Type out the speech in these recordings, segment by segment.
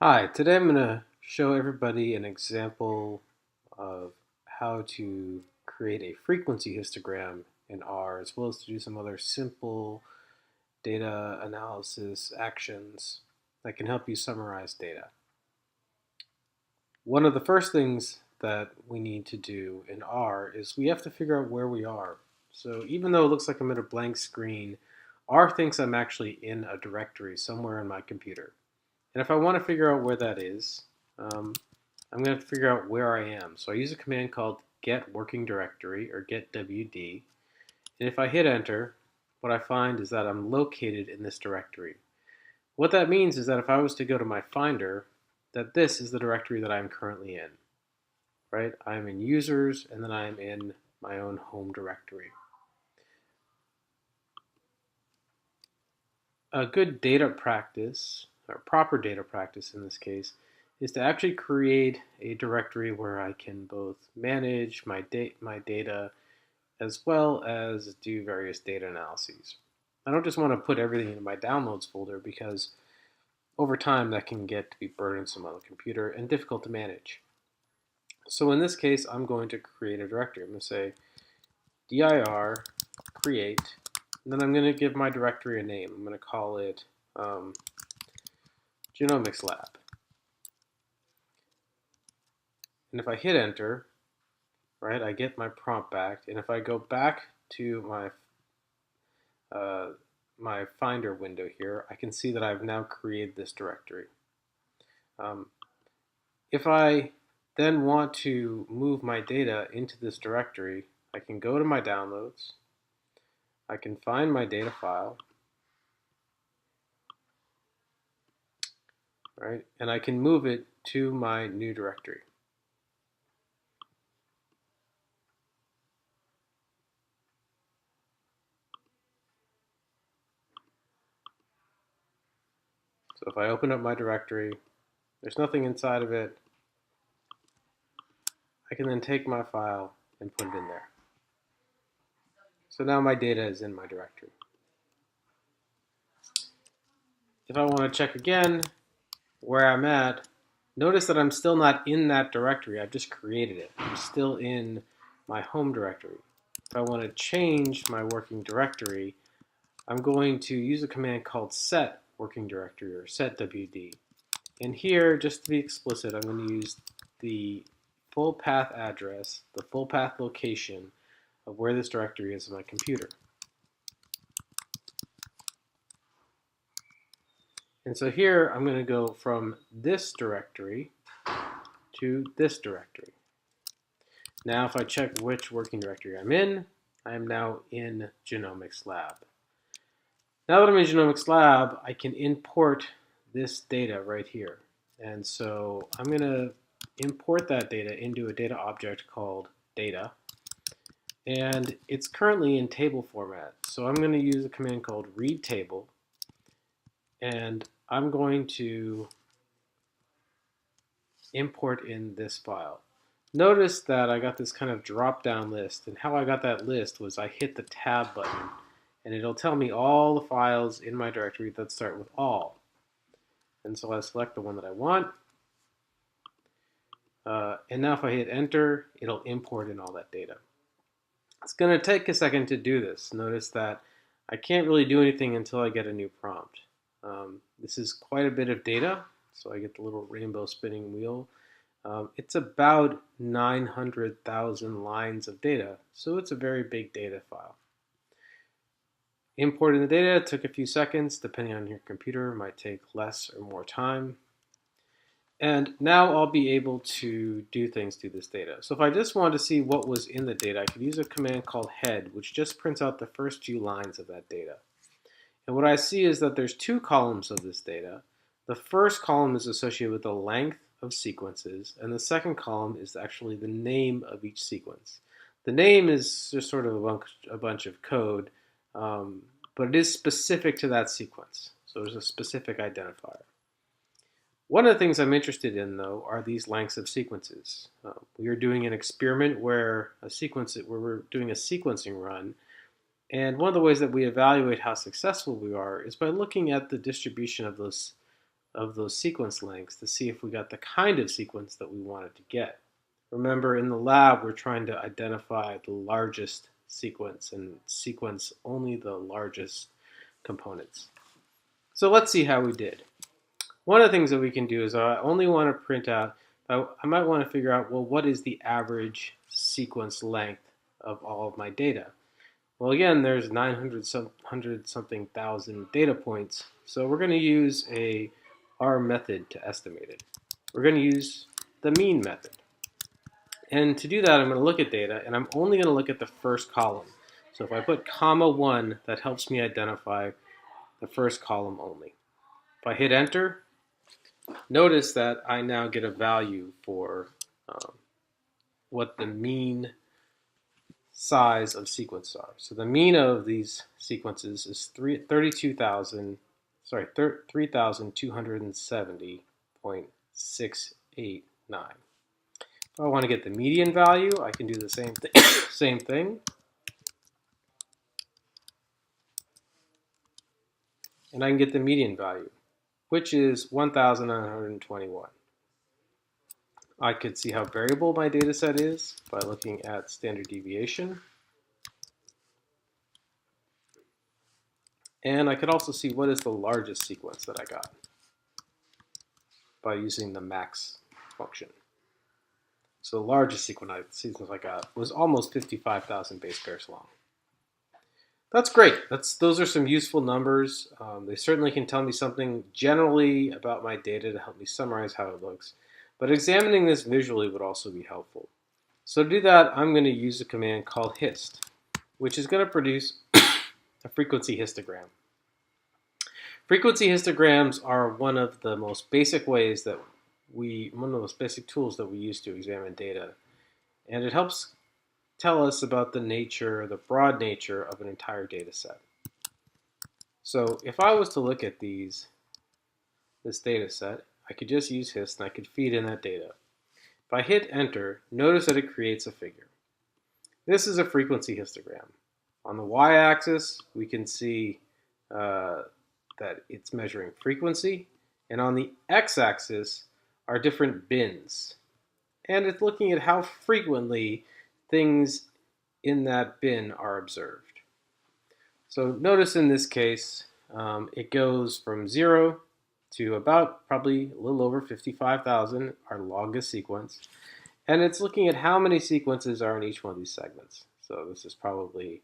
Hi, today I'm going to show everybody an example of how to create a frequency histogram in R, as well as to do some other simple data analysis actions that can help you summarize data. One of the first things that we need to do in R is we have to figure out where we are. So even though it looks like I'm at a blank screen, R thinks I'm actually in a directory somewhere in my computer. And if I want to figure out where that is, I'm going to figure out where I am. So I use a command called get working directory or getwd. And if I hit enter, what I find is that I'm located in this directory. What that means is that if I was to go to my Finder, that this is the directory that I'm currently in. Right? I'm in users, and then I'm in my own home directory. A good data practice, or proper data practice in this case, is to actually create a directory where I can both manage my data as well as do various data analyses. I don't just want to put everything in my downloads folder because over time that can get to be burdensome on the computer and difficult to manage. So in this case, I'm going to create a directory. I'm going to say dir create, and then I'm going to give my directory a name. I'm going to call it Genomics Lab. And if I hit enter, right, I get my prompt back. And if I go back to my Finder window here, I can see that I've now created this directory. If I then want to move my data into this directory, I can go to my downloads, I can find my data file, right, and I can move it to my new directory. So if I open up my directory, there's nothing inside of it. I can then take my file and put it in there. So now my data is in my directory. If I want to check again where I'm at, notice that I'm still not in that directory. I've just created it. I'm still in my home directory. If I want to change my working directory, I'm going to use a command called set working directory or setwd. And here, just to be explicit, I'm going to use the full path address, the full path location of where this directory is in my computer. And so here I'm going to go from this directory to this directory. Now if I check which working directory I'm in, I am now in Genomics Lab. Now that I'm in Genomics Lab, I can import this data right here. And so I'm going to import that data into a data object called data. And it's currently in table format. So I'm going to use a command called read table. And I'm going to import in this file. Notice that I got this kind of drop-down list, and how I got that list was I hit the tab button, and it'll tell me all the files in my directory that start with all. And so I select the one that I want, and now if I hit enter, it'll import in all that data. It's going to take a second to do this. Notice that I can't really do anything until I get a new prompt. This is quite a bit of data, so I get the little rainbow spinning wheel. It's about 900,000 lines of data, so it's a very big data file. Importing the data took a few seconds, depending on your computer, it might take less or more time. And now I'll be able to do things to this data. So if I just wanted to see what was in the data, I could use a command called head, which just prints out the first few lines of that data. And what I see is that there's two columns of this data. The first column is associated with the length of sequences, and the second column is actually the name of each sequence. The name is just sort of a bunch of code, but it is specific to that sequence. So there's a specific identifier. One of the things I'm interested in, though, are these lengths of sequences. We are doing an experiment where we're doing a sequencing run. And one of the ways that we evaluate how successful we are is by looking at the distribution of those of those sequence lengths to see if we got the kind of sequence that we wanted to get. Remember, in the lab, we're trying to identify the largest sequence and sequence only the largest components. So let's see how we did. One of the things that we can do is I only want to print out, I might want to figure out, well, what is the average sequence length of all of my data? Well, again, there's 900 something thousand data points, so we're going to use a R method to estimate it. We're going to use the mean method. And to do that, I'm going to look at data, and I'm only going to look at the first column. So if I put comma 1, that helps me identify the first column only. If I hit enter, notice that I now get a value for what the mean size of sequences are. So the mean of these sequences is 3,270.689. If I want to get the median value, I can do the same thing. And I can get the median value, which is 1,921. I could see how variable my data set is by looking at standard deviation. And I could also see what is the largest sequence that I got by using the max function. So the largest sequence I got was almost 55,000 base pairs long. That's great. Those are some useful numbers. They certainly can tell me something generally about my data to help me summarize how it looks. But examining this visually would also be helpful. So to do that, I'm going to use a command called hist, which is going to produce a frequency histogram. Frequency histograms are one of the most basic tools that we use to examine data. And it helps tell us about the broad nature of an entire data set. So if I was to look at this data set, I could just use hist and I could feed in that data. If I hit enter, notice that it creates a figure. This is a frequency histogram. On the y-axis, we can see that it's measuring frequency, and on the x-axis are different bins. And it's looking at how frequently things in that bin are observed. So notice in this case, it goes from 0 to about probably a little over 55,000, our longest sequence. And it's looking at how many sequences are in each one of these segments. So this is probably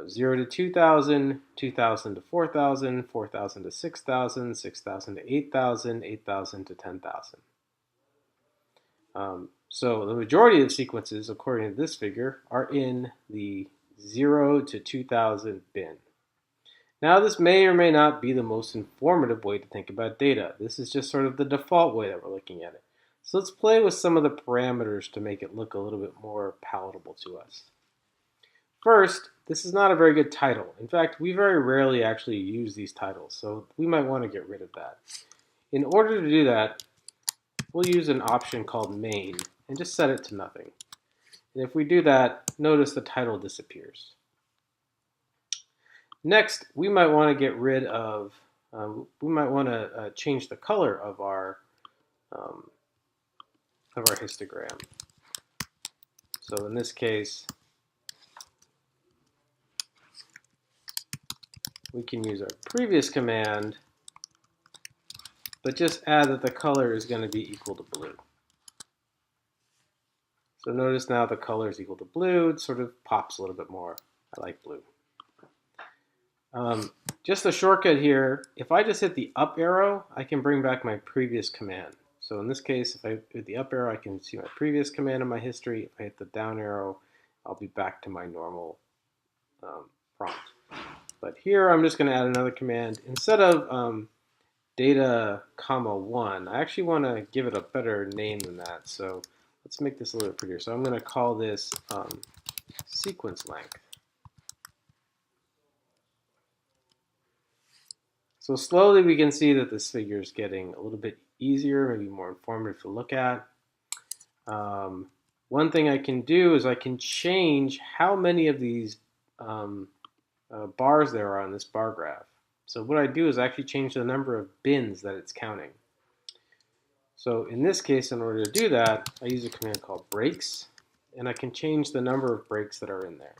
0 to 2,000, 2,000 to 4,000, 4,000 to 6,000, 6,000 to 8,000, 8,000 to 10,000. So the majority of sequences, according to this figure, are in the 0 to 2,000 bin. Now, this may or may not be the most informative way to think about data. This is just sort of the default way that we're looking at it. So let's play with some of the parameters to make it look a little bit more palatable to us. First, this is not a very good title. In fact, we very rarely actually use these titles, so we might want to get rid of that. In order to do that, we'll use an option called main and just set it to nothing. And if we do that, notice the title disappears. Next, we might want to get rid of, change the color of our histogram. So in this case, we can use our previous command, but just add that the color is going to be equal to blue. So notice now the color is equal to blue. It sort of pops a little bit more. I like blue. Just a shortcut here, if I just hit the up arrow, I can bring back my previous command. So in this case, if I hit the up arrow, I can see my previous command in my history. If I hit the down arrow, I'll be back to my normal prompt. But here I'm just going to add another command. Instead of data, comma 1, I actually want to give it a better name than that. So let's make this a little bit prettier. So I'm going to call this sequence length. So slowly we can see that this figure is getting a little bit easier, maybe more informative to look at. One thing I can do is I can change how many of these bars there are on this bar graph. So what I do is actually change the number of bins that it's counting. So in this case, in order to do that, I use a command called breaks, and I can change the number of breaks that are in there.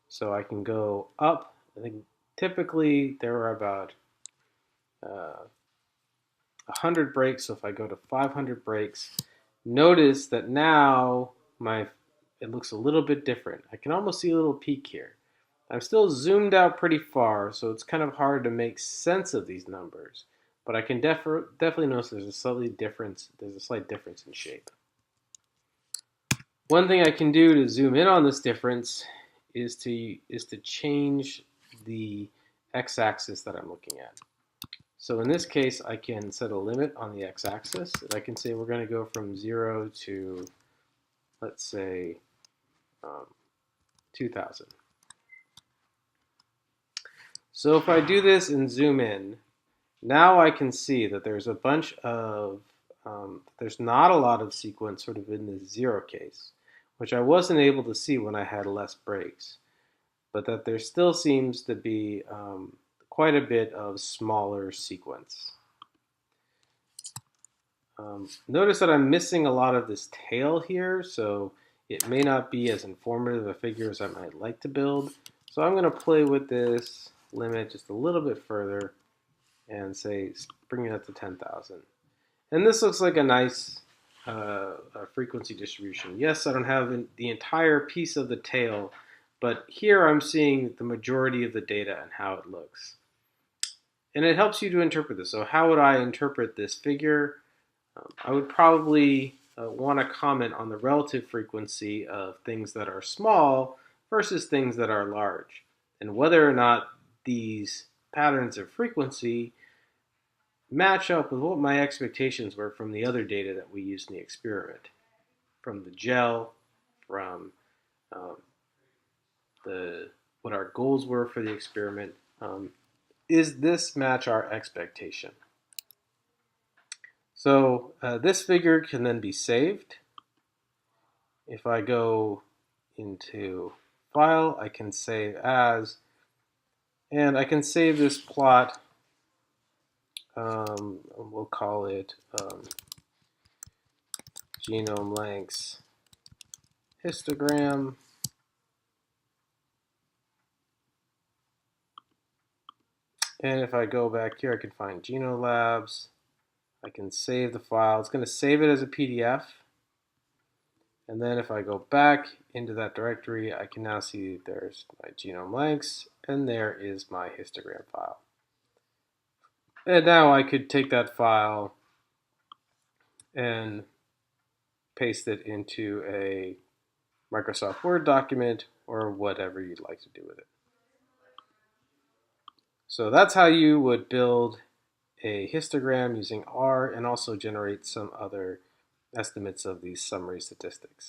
So I can go up. I think typically there are about 100 breaks. So if I go to 500 breaks, notice that now it looks a little bit different. I can almost see a little peak here. I'm still zoomed out pretty far, so it's kind of hard to make sense of these numbers. But I can definitely notice there's a slight difference in shape. One thing I can do to zoom in on this difference is to change the x-axis that I'm looking at. So in this case, I can set a limit on the x-axis, and I can say we're going to go from 0 to, let's say, 2,000. So if I do this and zoom in, now I can see that there's a bunch of, there's not a lot of sequence sort of in the 0 case, which I wasn't able to see when I had less breaks, but that there still seems to be quite a bit of smaller sequence. Notice that I'm missing a lot of this tail here, so it may not be as informative a figure as I might like to build. So I'm going to play with this limit just a little bit further and say bring it up to 10,000. And this looks like a nice frequency distribution. Yes, I don't have the entire piece of the tail, but here I'm seeing the majority of the data and how it looks. And it helps you to interpret this. So how would I interpret this figure? I would probably want to comment on the relative frequency of things that are small versus things that are large, and whether or not these patterns of frequency match up with what my expectations were from the other data that we used in the experiment, from the gel, from what our goals were for the experiment. Is this match our expectation? So this figure can then be saved. If I go into File, I can save as, and I can save this plot. We'll call it genome lengths histogram. And if I go back here, I can find GenoLabs. I can save the file. It's going to save it as a PDF. And then if I go back into that directory, I can now see there's my genome lengths, and there is my histogram file. And now I could take that file and paste it into a Microsoft Word document or whatever you'd like to do with it. So that's how you would build a histogram using R and also generate some other estimates of these summary statistics.